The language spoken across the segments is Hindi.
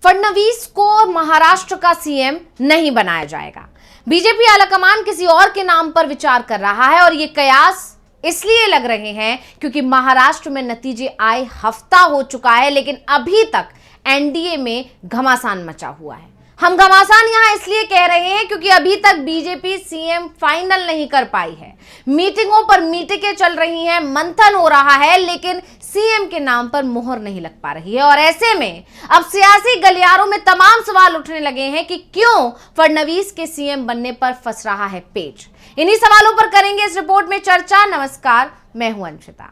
फडणवीस को महाराष्ट्र का सीएम नहीं बनाया जाएगा। बीजेपी आलाकमान किसी और के नाम पर विचार कर रहा है और ये कयास इसलिए लग रहे हैं क्योंकि महाराष्ट्र में नतीजे आए हफ्ता हो चुका है, लेकिन अभी तक एनडीए में घमासान मचा हुआ है। हम घमासान यहां इसलिए कह रहे हैं क्योंकि अभी तक बीजेपी सीएम फाइनल नहीं कर पाई है। मीटिंगों पर मीटिंगें चल रही हैं, मंथन हो रहा है, लेकिन सीएम के नाम पर मोहर नहीं लग पा रही है। और ऐसे में अब सियासी गलियारों में तमाम सवाल उठने लगे हैं कि क्यों फडणवीस के सीएम बनने पर फंस रहा है पेच। इन्हीं सवालों पर करेंगे इस रिपोर्ट में चर्चा। नमस्कार, मैं हूं अंशिता।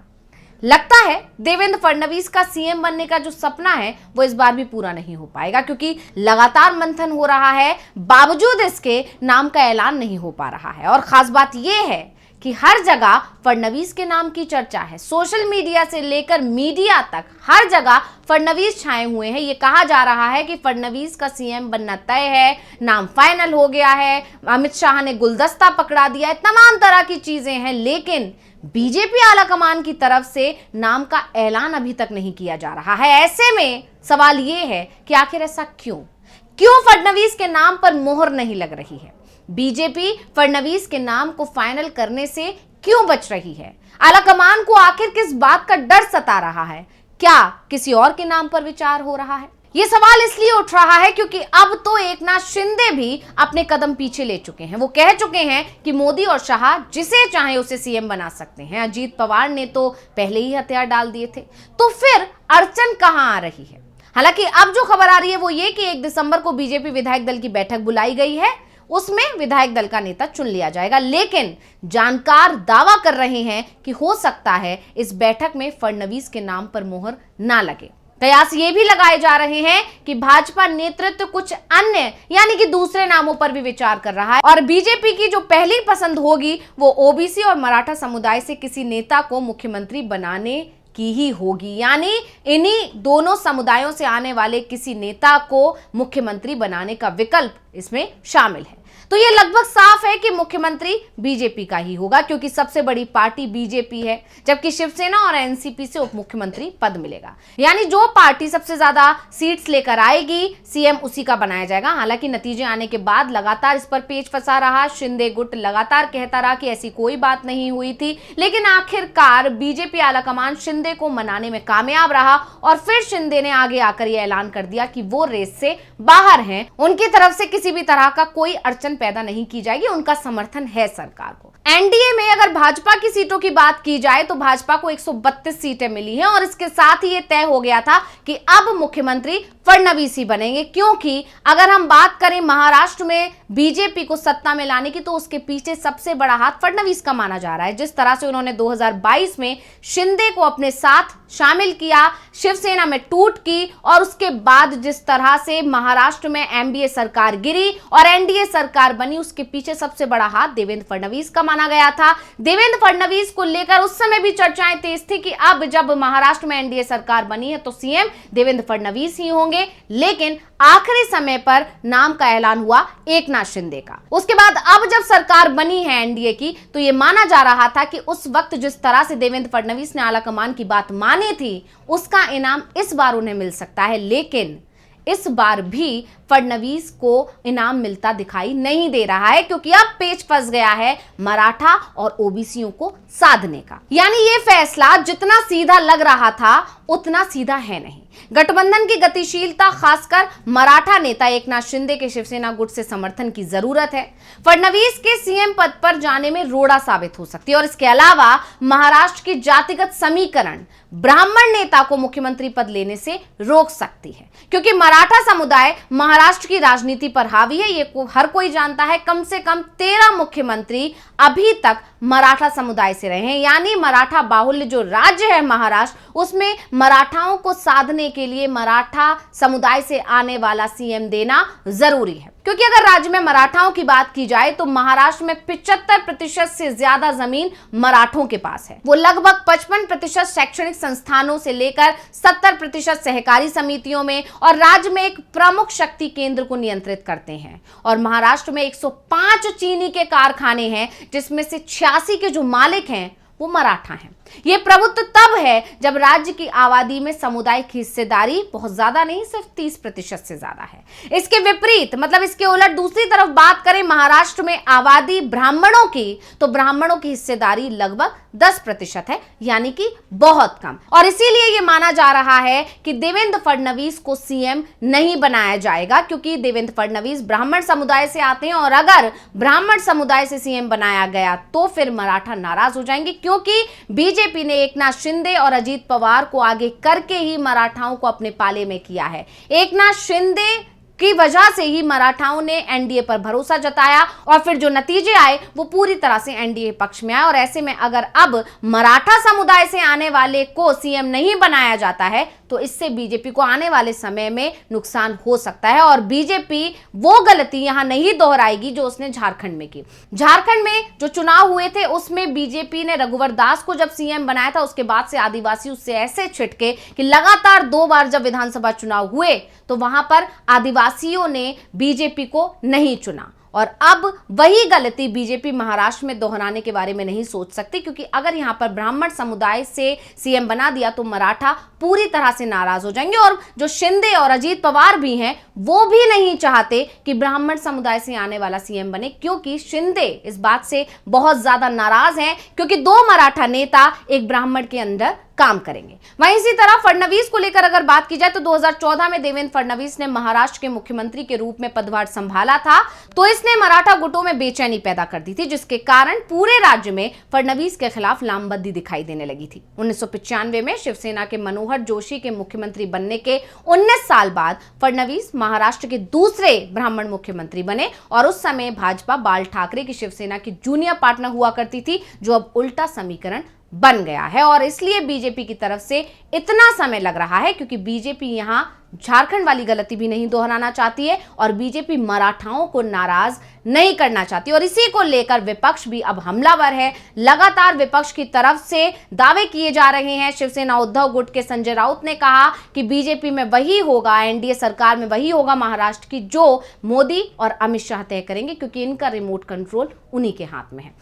लगता है देवेंद्र फडणवीस का सीएम बनने का जो सपना है वो इस बार भी पूरा नहीं हो पाएगा, क्योंकि लगातार मंथन हो रहा है, बावजूद इसके नाम का ऐलान नहीं हो पा रहा है। और खास बात यह है कि हर जगह फडणवीस के नाम की चर्चा है। सोशल मीडिया से लेकर मीडिया तक हर जगह फडणवीस छाए हुए हैं। ये कहा जा रहा है कि फडणवीस का सीएम बनना तय है, नाम फाइनल हो गया है, अमित शाह ने गुलदस्ता पकड़ा दिया है, तमाम तरह की चीजें हैं, लेकिन बीजेपी आलाकमान की तरफ से नाम का ऐलान अभी तक नहीं किया जा रहा है। ऐसे में सवाल यह है कि आखिर ऐसा क्यों फडणवीस के नाम पर मोहर नहीं लग रही है? बीजेपी फडणवीस के नाम को फाइनल करने से क्यों बच रही है? आलाकमान को आखिर किस बात का डर सता रहा है? क्या किसी और के नाम पर विचार हो रहा है? यह सवाल इसलिए उठ रहा है क्योंकि अब तो एकनाथ शिंदे भी अपने कदम पीछे ले चुके हैं। वो कह चुके हैं कि मोदी और शाह जिसे चाहे उसे सीएम बना सकते हैं। अजीत पवार ने तो पहले ही हथियार डाल दिए थे, तो फिर अड़चन कहां आ रही है? हालांकि अब जो खबर आ रही है वो ये कि 1 दिसंबर को बीजेपी विधायक दल की बैठक बुलाई गई है, उसमें विधायक दल का नेता चुन लिया जाएगा। लेकिन जानकार दावा कर रहे हैं कि हो सकता है इस बैठक में फडणवीस के नाम पर मोहर ना लगे। कयास ये भी लगाए जा रहे हैं कि भाजपा नेतृत्व कुछ अन्य यानी कि दूसरे नामों पर भी विचार कर रहा है और बीजेपी की जो पहली पसंद होगी वो ओबीसी और मराठा समुदाय से किसी नेता को मुख्यमंत्री बनाने की ही होगी। यानी इन्हीं दोनों समुदायों से आने वाले किसी नेता को मुख्यमंत्री बनाने का विकल्प इसमें शामिल है। तो यह लगभग साफ है कि मुख्यमंत्री बीजेपी का ही होगा, क्योंकि सबसे बड़ी पार्टी बीजेपी है, जबकि शिवसेना और एनसीपी से उप मुख्यमंत्री पद मिलेगा। यानी जो पार्टी सबसे ज्यादा सीट्स लेकर आएगी सीएम उसी का बनाया जाएगा। हालांकि नतीजे आने के बाद लगातार इस पर पेच फंसा रहा शिंदे गुट, लगातार कहता रहा कि ऐसी कोई बात नहीं हुई थी, लेकिन आखिरकार बीजेपी आलाकमान शिंदे को मनाने में कामयाब रहा और फिर शिंदे ने आगे आकर यह ऐलान कर दिया कि वो रेस से बाहर हैं। उनकी तरफ से किसी भी तरह का कोई अड़चन पैदा नहीं की जाएगी, उनका समर्थन है सरकार को। एनडीए में अगर भाजपा की सीटों की बात की जाए तो भाजपा को 132 सीटें मिली हैं और इसके साथ ही ये तय हो गया था कि अब मुख्यमंत्री फडणवीस ही बनेंगे, क्योंकि अगर हम बात करें महाराष्ट्र में बीजेपी को सत्ता में लाने की तो उसके पीछे सबसे बड़ा हाथ फडणवीस का माना जा रहा है। जिस तरह से उन्होंने 2022 में शिंदे को अपने साथ शामिल किया, शिवसेना में टूट की और उसके बाद जिस तरह से महाराष्ट्र में एमडीए सरकार गिरी और एनडीए सरकार बनी, उसके पीछे सबसे बड़ा हाथ देवेंद्र फडणवीस का माना गया था। देवेंद्र फडणवीस को लेकर उस समय भी चर्चाएं तेज थी कि अब जब महाराष्ट्र में एनडीए सरकार बनी है तो सीएम देवेंद्र फडणवीस ही होंगे, लेकिन आखिरी समय पर नाम का ऐलान हुआ एकनाथ शिंदे का। उसके बाद अब जब सरकार बनी है एनडीए की तो यह माना जा रहा था कि उस वक्त जिस तरह से देवेंद्र फडणवीस ने आलाकमान की बात मानी थी उसका इनाम इस बार उन्हें मिल सकता है। लेकिन इस बार भी फडणवीस को इनाम मिलता दिखाई नहीं दे रहा है, क्योंकि अब पेच फंस गया है मराठा और ओबीसीयों को साधने का। यानी ये फैसला जितना सीधा लग रहा था उतना सीधा है नहीं। गठबंधन की गतिशीलता, खासकर मराठा नेता एकनाथ शिंदे के शिवसेना गुट से समर्थन की जरूरत है। फडणवीस के सीएम पद पर जाने में रोड़ा साबित हो सकती है और इसके अलावा महाराष्ट्र की जातिगत समीकरण ब्राह्मण नेता को मुख्यमंत्री पद लेने से रोक सकती है, क्योंकि मराठा समुदाय महाराष्ट्र की राजनीति पर हावी है। ये हर कोई जानता है। कम से कम 13 मुख्यमंत्री अभी तक मराठा समुदाय से रहे हैं। यानी मराठा बाहुल्य जो राज्य है महाराष्ट्र, उसमें मराठाओं को साधने के लिए मराठा समुदाय से आने वाला सीएम देना जरूरी है। क्योंकि अगर राज्य में मराठाओं की बात की जाए तो महाराष्ट्र में 75% से ज्यादा जमीन मराठों के पास है। वो लगभग 55% शैक्षणिक संस्थानों से लेकर 70% सहकारी समितियों में और राज्य में एक प्रमुख शक्ति केंद्र को नियंत्रित करते हैं। और महाराष्ट्र में 105 चीनी के कारखाने हैं, जिसमें से 86 के जो मालिक हैं वो मराठा हैं। यह प्रभुत्व तब है जब राज्य की आबादी में सामुदायिक हिस्सेदारी बहुत ज्यादा नहीं, सिर्फ 30% से ज्यादा है। इसके विपरीत, मतलब इसके उलट दूसरी तरफ बात करें महाराष्ट्र में आबादी ब्राह्मणों की, तो ब्राह्मणों की हिस्सेदारी लगभग 10% है, यानी कि बहुत कम। और इसीलिए यह माना जा रहा है कि देवेंद्र फडणवीस को सीएम नहीं बनाया जाएगा, क्योंकि देवेंद्र फडणवीस ब्राह्मण समुदाय से आते हैं और अगर ब्राह्मण समुदाय से सीएम बनाया गया तो फिर मराठा नाराज हो जाएंगे, क्योंकि बीजेपी ने एकनाथ शिंदे और अजीत पवार को आगे करके ही मराठाओं को अपने पाले में किया है। एकनाथ शिंदे की वजह से ही मराठाओं ने एनडीए पर भरोसा जताया और फिर जो नतीजे आए वो पूरी तरह से एनडीए पक्ष में आए। और ऐसे में अगर अब मराठा समुदाय से आने वाले को सीएम नहीं बनाया जाता है तो इससे बीजेपी को आने वाले समय में नुकसान हो सकता है और बीजेपी वो गलती यहां नहीं दोहराएगी जो उसने झारखंड में की। झारखंड में जो चुनाव हुए थे उसमें बीजेपी ने रघुवर दास को जब सीएम बनाया था, उसके बाद से आदिवासी उससे ऐसे छिटके कि लगातार 2 बार जब विधानसभा चुनाव हुए तो वहां पर आदिवासियों ने बीजेपी को नहीं चुना। और अब वही गलती बीजेपी महाराष्ट्र में दोहराने के बारे में नहीं सोच सकती, क्योंकि अगर यहां पर ब्राह्मण समुदाय से सीएम बना दिया तो मराठा पूरी तरह से नाराज हो जाएंगे। और जो शिंदे और अजीत पवार भी हैं वो भी नहीं चाहते कि ब्राह्मण समुदाय से आने वाला सीएम बने, क्योंकि शिंदे इस बात से बहुत ज्यादा नाराज हैं, क्योंकि 2 मराठा नेता एक ब्राह्मण के अंदर काम करेंगे। वहीं इसी तरह फडणवीस को लेकर अगर बात की जाए तो 2014 में देवेंद्र फडणवीस ने महाराष्ट्र के मुख्यमंत्री के रूप में पदभार संभाला था, तो इसने मराठा गुटों में बेचैनी पैदा कर दी थी, जिसके कारण पूरे राज्य में फडणवीस के खिलाफ लामबंदी दिखाई देने लगी थी। 1995 में शिवसेना के मनोहर जोशी के मुख्यमंत्री बनने के 19 साल बाद फडणवीस महाराष्ट्र के दूसरे ब्राह्मण मुख्यमंत्री बने और उस समय भाजपा बाल ठाकरे की शिवसेना की जूनियर पार्टनर हुआ करती थी, जो अब उल्टा समीकरण बन गया है। और इसलिए बीजेपी की तरफ से इतना समय लग रहा है क्योंकि बीजेपी यहां झारखंड वाली गलती भी नहीं दोहराना चाहती है और बीजेपी मराठाओं को नाराज नहीं करना चाहती, और इसी को लेकर विपक्ष भी अब हमलावर है। लगातार विपक्ष की तरफ से दावे किए जा रहे हैं। शिवसेना उद्धव गुट के संजय राउत ने कहा कि बीजेपी में वही होगा, एनडीए सरकार में वही होगा महाराष्ट्र की जो मोदी और अमित शाह तय करेंगे, क्योंकि इनका रिमोट कंट्रोल उन्हीं के हाथ में है।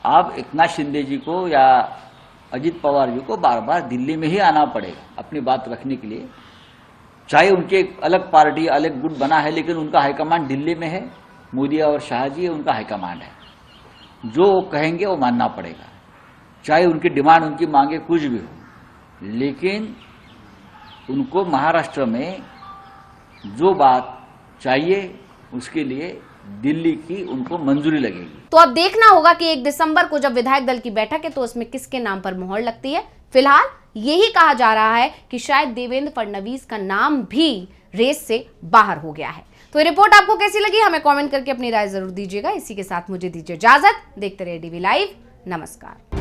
आप एकनाथ शिंदे जी को या अजीत पवार जी को बार बार दिल्ली में ही आना पड़ेगा अपनी बात रखने के लिए, चाहे उनके एक अलग पार्टी अलग गुट बना है, लेकिन उनका हाईकमांड दिल्ली में है। मोदी और शाह जी उनका हाईकमांड है, जो वो कहेंगे वो मानना पड़ेगा, चाहे उनकी डिमांड उनकी मांगे कुछ भी हो। लेकिन उनको महाराष्ट्र में जो बात चाहिए उसके लिए दिल्ली की उनको मंजूरी लगेगी। तो अब देखना होगा कि 1 दिसंबर को जब विधायक दल की बैठक है तो उसमें किसके नाम पर मुहर लगती है। फिलहाल यही कहा जा रहा है कि शायद देवेंद्र फडणवीस का नाम भी रेस से बाहर हो गया है। तो ये रिपोर्ट आपको कैसी लगी हमें कमेंट करके अपनी राय जरूर दीजिएगा। इसी के साथ मुझे दीजिए इजाजत। देखते रहिए डीवी लाइव। नमस्कार।